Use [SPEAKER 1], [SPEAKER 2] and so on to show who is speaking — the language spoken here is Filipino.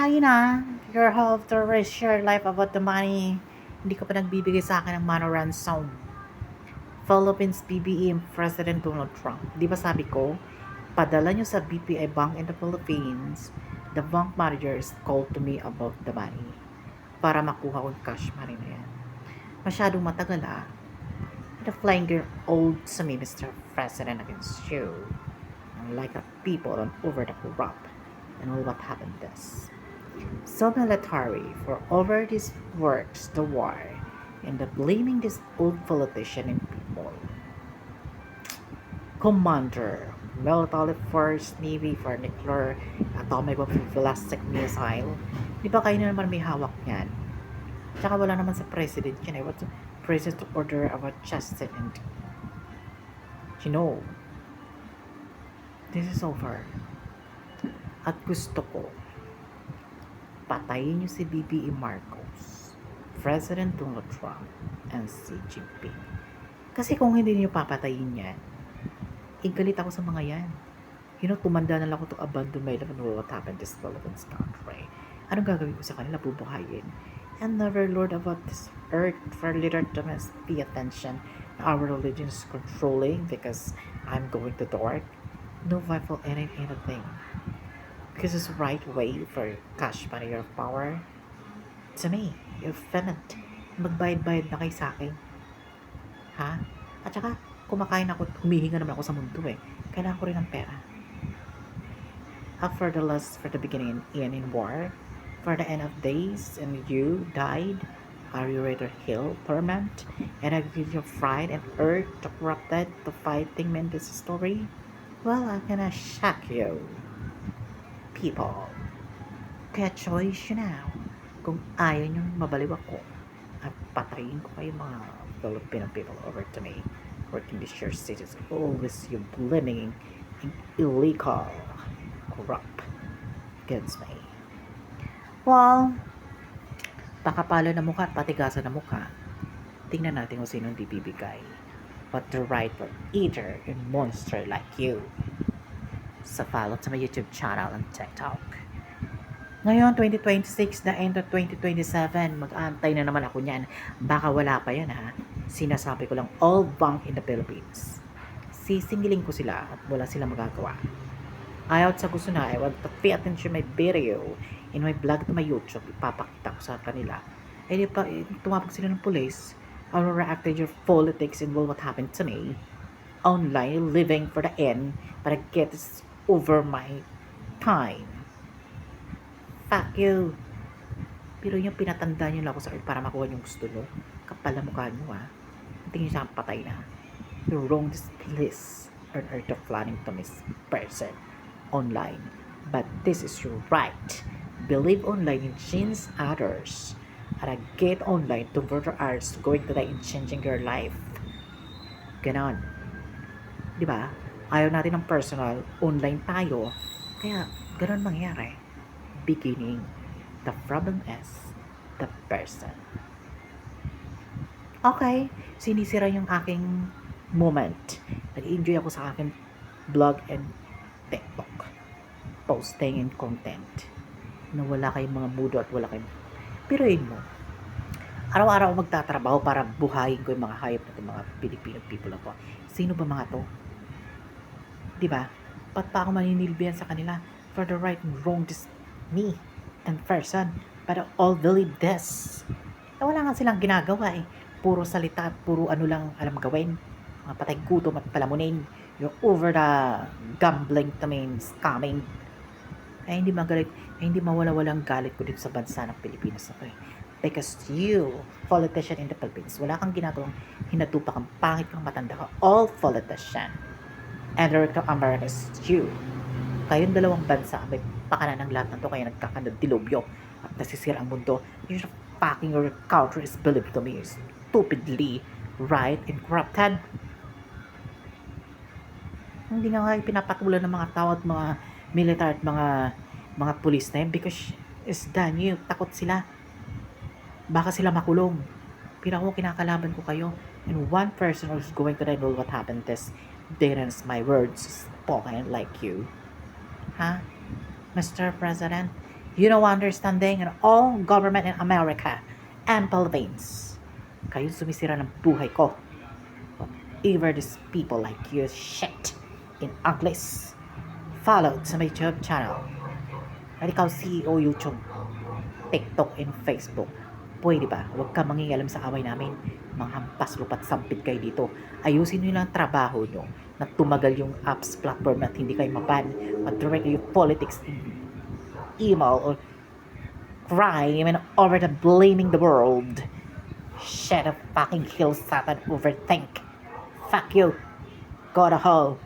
[SPEAKER 1] China, you have to risk your life about the money. Hindi ka pa nagbibigay sa akin ng money ransom. Philippines BBM President Donald Trump. Di ba sabi ko, padala nyo sa BPI Bank in the Philippines, the bank manager is called to me about the money para makuha ko yung cash money na yan. Masyadong matagal The flying girl old sa me, Mr. President, against you. Like a people on over the corrupt and all what happened this. So military for over this works the war and the blaming this old politician and people. Commander, military first Navy for nuclear atomic ballistic missile. Di ba kayo na naman may hawak niyan? Tsaka wala naman sa president yan What's the president order about justice and this is over. At gusto ko patayin niyo si BBM Marcos, President Donald Trump, and Xi Jinping. Kasi kung hindi niyo papatayin yan, igalit ako sa mga yan. Tumanda na lang ako to abandon my life and what happened this Philippines country. Anong gagawin ko sa kanila? Bubuhayin. And never Lord about this earth for little to pay attention. Our religion is controlling because I'm going to dark. No fight for anything. Because it's the right way for cash money or power. To me, you're feminine. Magbayad-bayad na kayo sa akin. Ha? At saka, kumakain ako, humihinga naman ako sa mundo Kailangan ko rin ng pera. For the lust, for the beginning and in war, for the end of days, and you died, are you ready to heal, torment, and I give you fried and earth to corrupted, to fighting men this story? Well, I'm gonna shock you. People. Kaya choice you now. Kung ayaw nyo mabaliw ako, at patayin ko kayo mga Filipino people over to me. Working this your cities. Always you blaming illegal, corrupt against me. Well, pakapalo na mukha at patigasan na mukha. Tingnan natin kung sino hindi bibigay. But the right for eater and monster like you. So follow to my YouTube channel and TikTok. Ngayon, 2026, the end of 2027, mag-aantay na naman ako niyan. Baka wala pa yan Sinasabi ko lang, all bank in the Philippines. Sisingilin ko sila at wala silang magagawa. Ayaw sa gusto na, I want to pay attention my video in my vlog to my YouTube. Ipapakita ko sa kanila. Tumapag sila ng police. I will react to your politics and what happened to me. Online, living for the end, para get this over my time. Fuck you. Pero yung pinatanda nyo lang ako sa para makuha yung gusto nyo. Kapal na mukha nyo Tingin siya patay na. You're wrong this place on earth of planning to miss person online. But this is your right. Believe online in change others. And get online to further ours going to in changing your life. Ganon. Diba? Ayaw natin ng personal, online tayo. Kaya, ganon mangyari. Beginning, the problem is the person. Okay, sinisira yung aking moment. Nag-enjoy ako sa aking vlog and TikTok. Posting and content. Na wala kayong mga mudo at wala kayong... Pero yun mo, araw-araw magtatrabaho para buhayin ko yung mga hayop na mga Filipino people ako. Sino ba mga to? Diba? Ba't pa ako maninilbihan sa kanila? For the right and wrong, this me and person. But all believe this. Wala nga silang ginagawa Puro salita, puro ano lang alam gawin. Mga patay gutom at palamunin. You're over the gambling scamming. Hindi magalit, hindi mawala-walang galit ko dito sa bansa ng Pilipinas Because you, politician in the Philippines, wala kang ginagawang hinatupa kang pangit kang matanda ka. All politician. And the America is you. Kayong dalawang bansa, may pakanan ng lahat ng to, kaya nagkakandilobyo at nasisira ang mundo. You're fucking your country is believed to me stupidly right and corrupted. Hindi nga pinapatulan ng mga tao at mga militar at mga police na yun because is done you. Takot sila. Baka sila makulong. Pero ako kinakalaban ko kayo. And one person who's going to know what happened this didn't my words spoken like you. Mr. President, You know understanding and all government in America and Philippines. Kayo sumisira ng buhay ko. Whatever these people like you shit in English. Follow sa my YouTube channel. At ikaw CEO YouTube, TikTok, and Facebook. Pwede ba? Huwag ka mangingalam sa away namin. Mga hampas lupat sampit kayo dito. Ayusin nyo lang ang trabaho nyo na tumagal yung apps platform at hindi kayo maban. Mag-direct yung politics in email or crime and over the blaming the world. Shut up fucking kill Satan overthink. Fuck you. Go to hell.